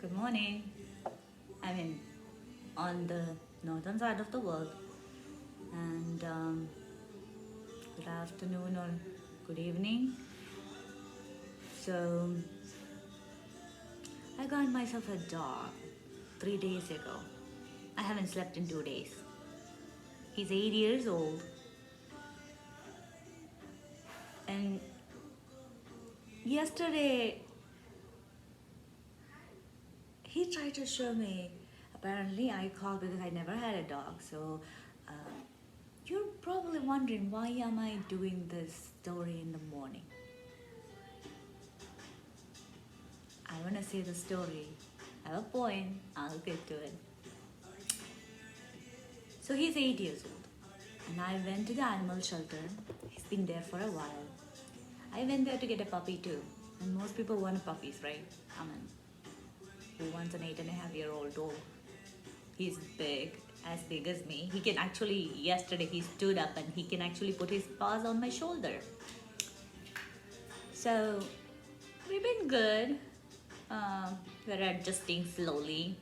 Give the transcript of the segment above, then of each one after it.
Good morning. I mean, on the northern side of the world, and good afternoon or good evening. So, I got myself a dog 3 days ago. I haven't slept in 2 days. He's 8 years old, and yesterday he tried to show me. Apparently, I called because I never had a dog, so. You're probably wondering why am I doing this story in the morning? I want to say the story. I have a point. I'll get to it. So he's 8 years old, and I went to the animal shelter. He's been there for a while. I went there to get a puppy too, and most people want puppies, right? I mean, who wants an 8.5-year-old dog? He's big as me. He can actually. Yesterday he stood up and he can actually put his paws on my shoulder. So we've been good. We're adjusting slowly.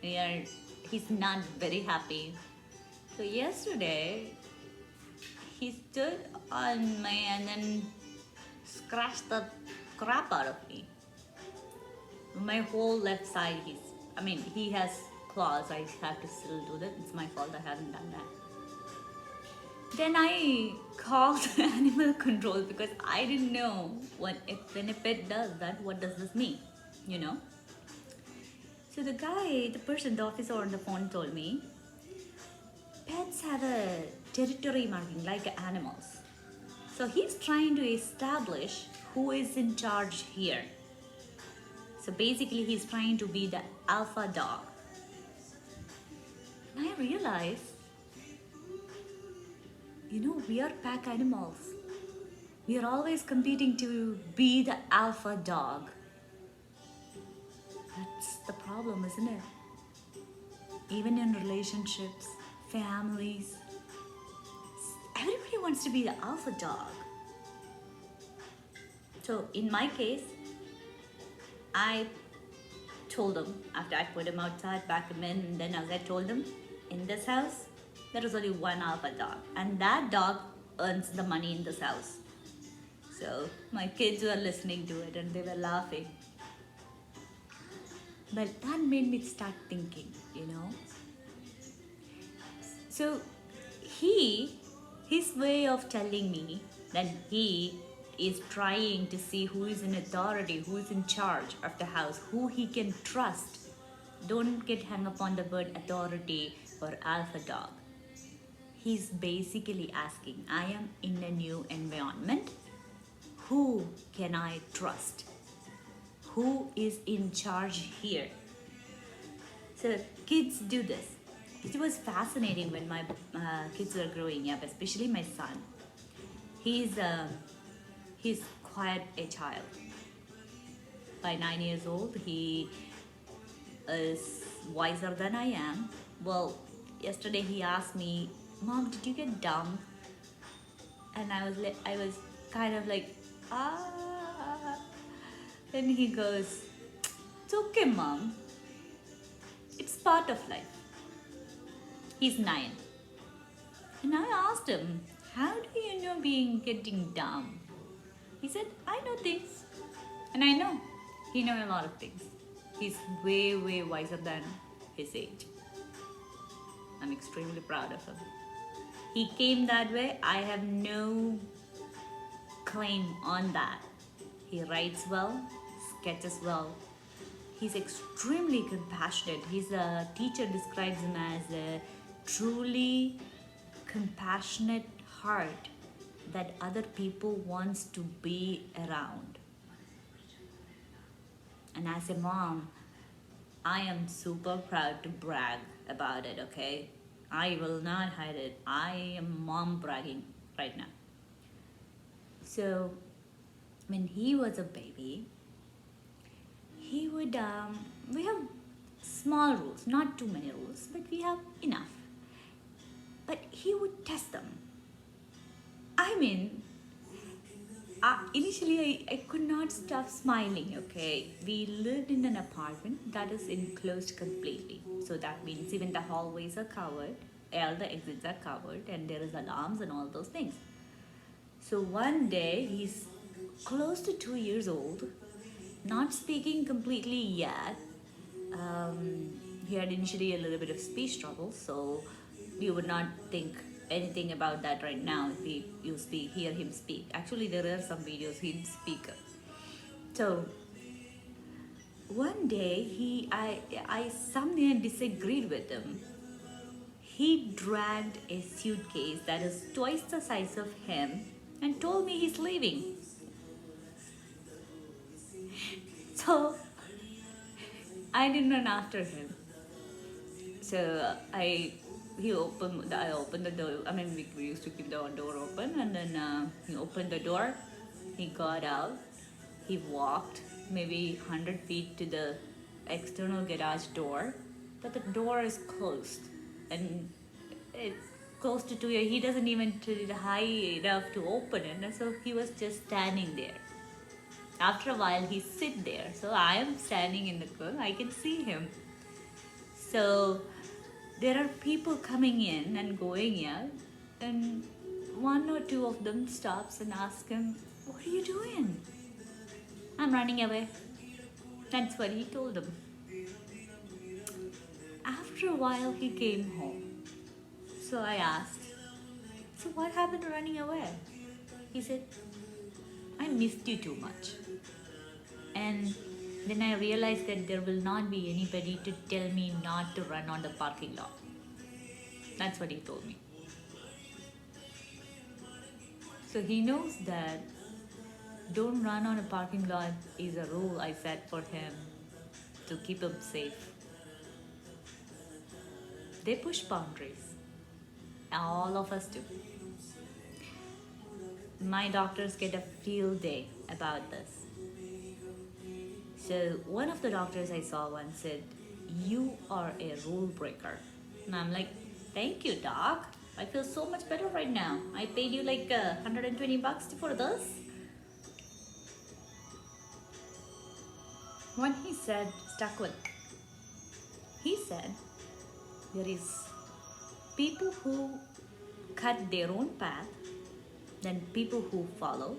He's not very happy. So yesterday, he stood on me and then scratched the crap out of me. My whole left side, he has claws. I have to still do that. It's my fault I haven't done that. Then I called animal control because I didn't know when a pet does that, what does this mean? You know? So the officer on the phone told me, pets have a territory marking like animals. So he's trying to establish who is in charge here. So basically he's trying to be the alpha dog. And I realized, we are pack animals. We are always competing to be the alpha dog. That's the problem, isn't it? Even in relationships, families, everybody wants to be the alpha dog. So in my case, I told him, after I put him outside, back him in, and then as I told him, in this house, there is only one alpha dog. And that dog earns the money in this house. So my kids were listening to it and they were laughing. But that made me start thinking, So his way of telling me that he is trying to see who is in authority, who is in charge of the house, who he can trust. Don't get hung up on the word authority or alpha dog. He's basically asking, I am in a new environment. Who can I trust? Who is in charge here? So kids do this. It was fascinating when my kids were growing up, especially my son. He's quite a child. By 9 years old, he is wiser than I am. Well, yesterday he asked me, Mom, did you get dumb? And I was kind of like, ah. Then he goes, it's okay, Mom. It's part of life. He's 9. And I asked him, how do you know getting dumb? He said, I know things. And I know. He knows a lot of things. He's way, way wiser than his age. I'm extremely proud of him. He came that way. I have no claim on that. He writes well, sketches well. He's extremely compassionate. His teacher describes him as a truly compassionate heart that other people wants to be around. And as a mom, I am super proud to brag about it, okay? I will not hide it. I am mom bragging right now. So, when he was a baby, he would, we have small rules, not too many rules, but we have enough. But he would test them. I mean, Initially, I could not stop smiling. Okay, we lived in an apartment that is enclosed completely, so that means even the hallways are covered, all the exits are covered, and there is alarms and all those things. So one day, he's close to 2 years old, not speaking completely yet. He had initially a little bit of speech trouble, so you would not think anything about that right now if you hear him speak. Actually, there are some videos him speak. So one day I somehow disagreed with him. He dragged a suitcase that is twice the size of him and told me he's leaving. So I didn't run after him. So I opened the door. I mean, we used to keep the door open, and then he opened the door. He got out. He walked maybe 100 feet to the external garage door, but the door is closed, and it's close to 2 years. He doesn't even turn it high enough to open it, and so he was just standing there. After a while, he sit there. So I am standing in the corner. I can see him. So there are people coming in and going out, and one or two of them stops and asks him, "What are you doing?" "I'm running away." That's what he told them. After a while, he came home. So I asked, "So what happened to running away?" He said, "I missed you too much." And then I realized that there will not be anybody to tell me not to run on the parking lot. That's what he told me. So he knows that don't run on a parking lot is a rule I set for him to keep him safe. They push boundaries. All of us do. My doctors get a field day about this. So one of the doctors I saw once said, "You are a rule breaker." And I'm like, "Thank you, doc. I feel so much better right now. I paid you like $120 for this." What he said stuck with me. He said, there is people who cut their own path, then people who follow.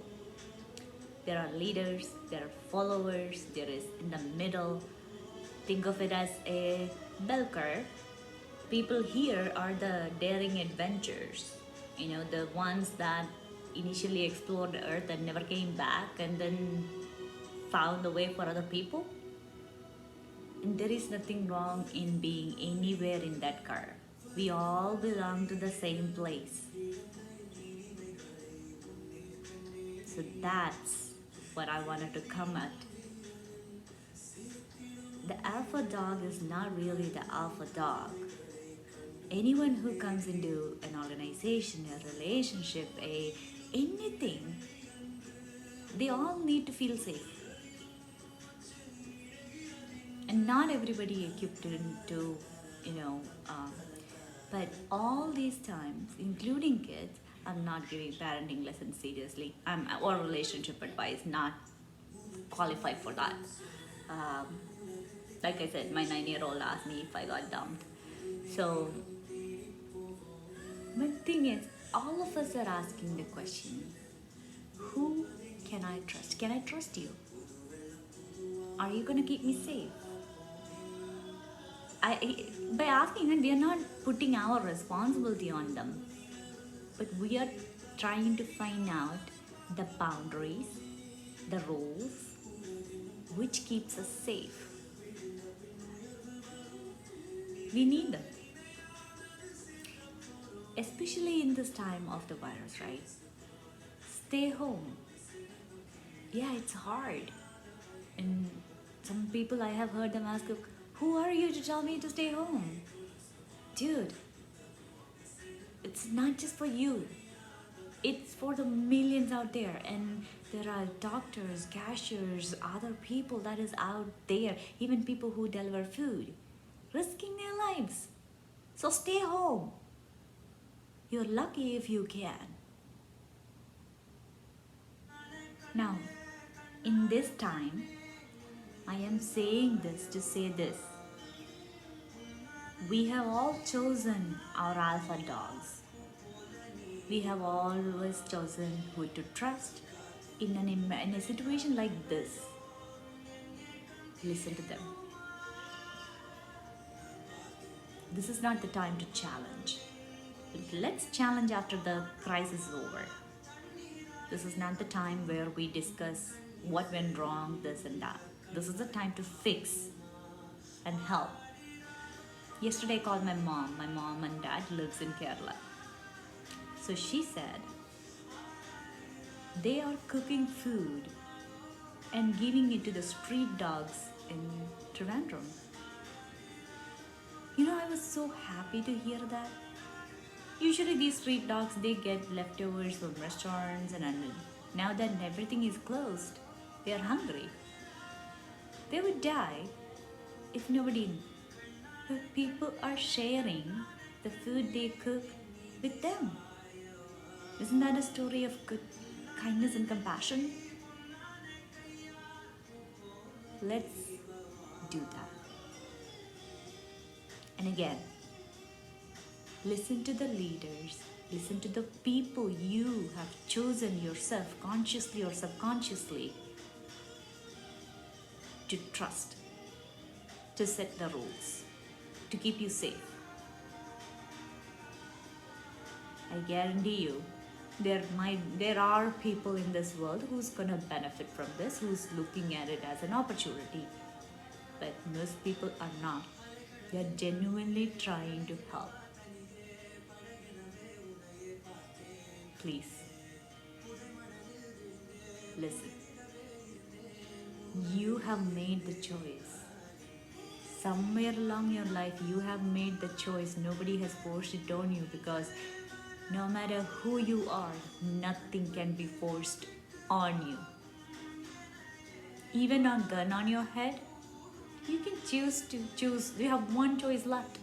There are leaders, there are followers, there is in the middle. Think of it as a bell curve. People here are the daring adventurers, the ones that initially explored the earth and never came back and then found a way for other people. And there is nothing wrong in being anywhere in that curve. We all belong to the same place. So that's what I wanted to come at. The alpha dog is not really the alpha dog. Anyone who comes into an organization, a relationship, anything, they all need to feel safe. And not everybody equipped to, but all these times, including kids, I'm not giving parenting lessons seriously. Or relationship advice, not qualified for that. Um, like I said, my 9-year-old asked me if I got dumped. So, but the thing is, all of us are asking the question, who can I trust? Can I trust you? Are you going to keep me safe? By asking that, we are not putting our responsibility on them, but we are trying to find out the boundaries, the rules, which keeps us safe. We need them, especially in this time of the virus, right? Stay home. Yeah, it's hard, and some people I have heard them ask, "Who are you to tell me to stay home?" Dude, it's not just for you. It's for the millions out there, and there are doctors, cashiers, other people that is out there, even people who deliver food, risking their lives. So stay home. You're lucky if you can. Now, in this time, I am saying this to say this. We have all chosen our alpha dogs. We have always chosen who to trust in a situation like this. Listen to them. This is not the time to challenge. Let's challenge after the crisis is over. This is not the time where we discuss what went wrong, this and that. This is the time to fix and help. Yesterday I called my mom. My mom and dad lives in Kerala. So she said they are cooking food and giving it to the street dogs in Trivandrum. I was so happy to hear that. Usually these street dogs, they get leftovers from restaurants and now that everything is closed, they are hungry. They would die if nobody. But people are sharing the food they cook with them. Isn't that a story of good kindness and compassion? Let's do that. And again, listen to the leaders, listen to the people you have chosen yourself, consciously or subconsciously, to trust, to set the rules, to keep you safe. I guarantee you, there are people in this world who's gonna benefit from this, who's looking at it as an opportunity. But most people are not. They are genuinely trying to help. Please, listen. You have made the choice. Somewhere along your life, you have made the choice. Nobody has forced it on you, because no matter who you are, nothing can be forced on you. Even a gun on your head, you can choose. You have one choice left.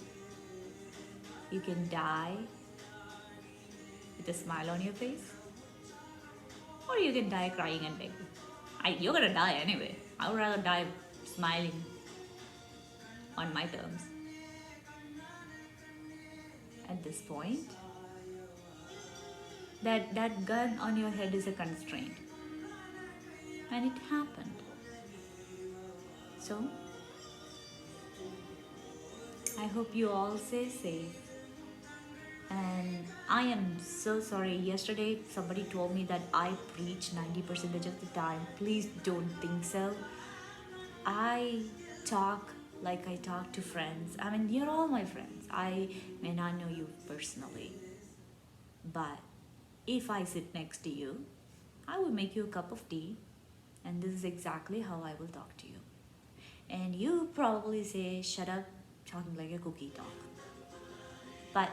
You can die with a smile on your face, or you can die crying and begging. You're gonna die anyway. I would rather die smiling on my terms. At this point, that gun on your head is a constraint, and it happened. So I hope you all stay safe. And I am so sorry. Yesterday, somebody told me that I preach 90% of the time. Please don't think so. I talk like I talk to friends. I mean, you're all my friends. I may not know you personally, but if I sit next to you, I will make you a cup of tea, and this is exactly how I will talk to you. And you probably say, shut up, talking like a cookie talk. But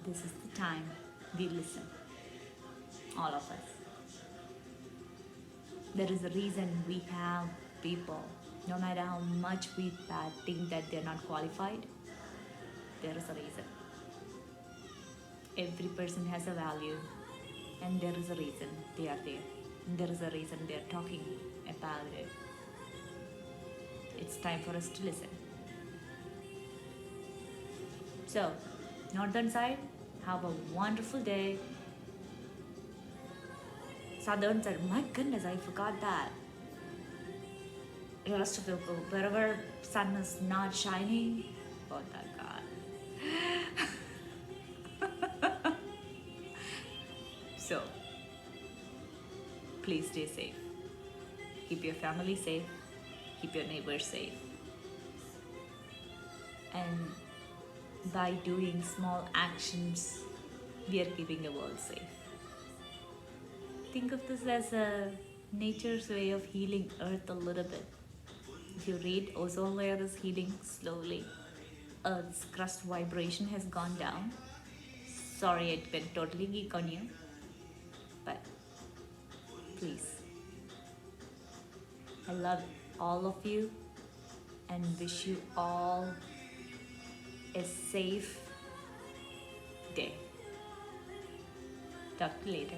this is the time we listen, all of us. There is a reason we have people, no matter how much we think that they're not qualified, there is a reason. Every person has a value, and there is a reason they are there. And there is a reason they are talking about it. It's time for us to listen. So, northern side, have a wonderful day. Southern side, my goodness, I forgot that. The rest of the wherever sun is not shining, oh my God. So, please stay safe. Keep your family safe. Keep your neighbors safe. And by doing small actions, we are keeping the world safe. Think of this as a nature's way of healing Earth a little bit. If you read, ozone layer is healing slowly. Earth's crust vibration has gone down. Sorry, it went totally geek on you. But please, I love all of you and wish you all a safe day. Talk to you later.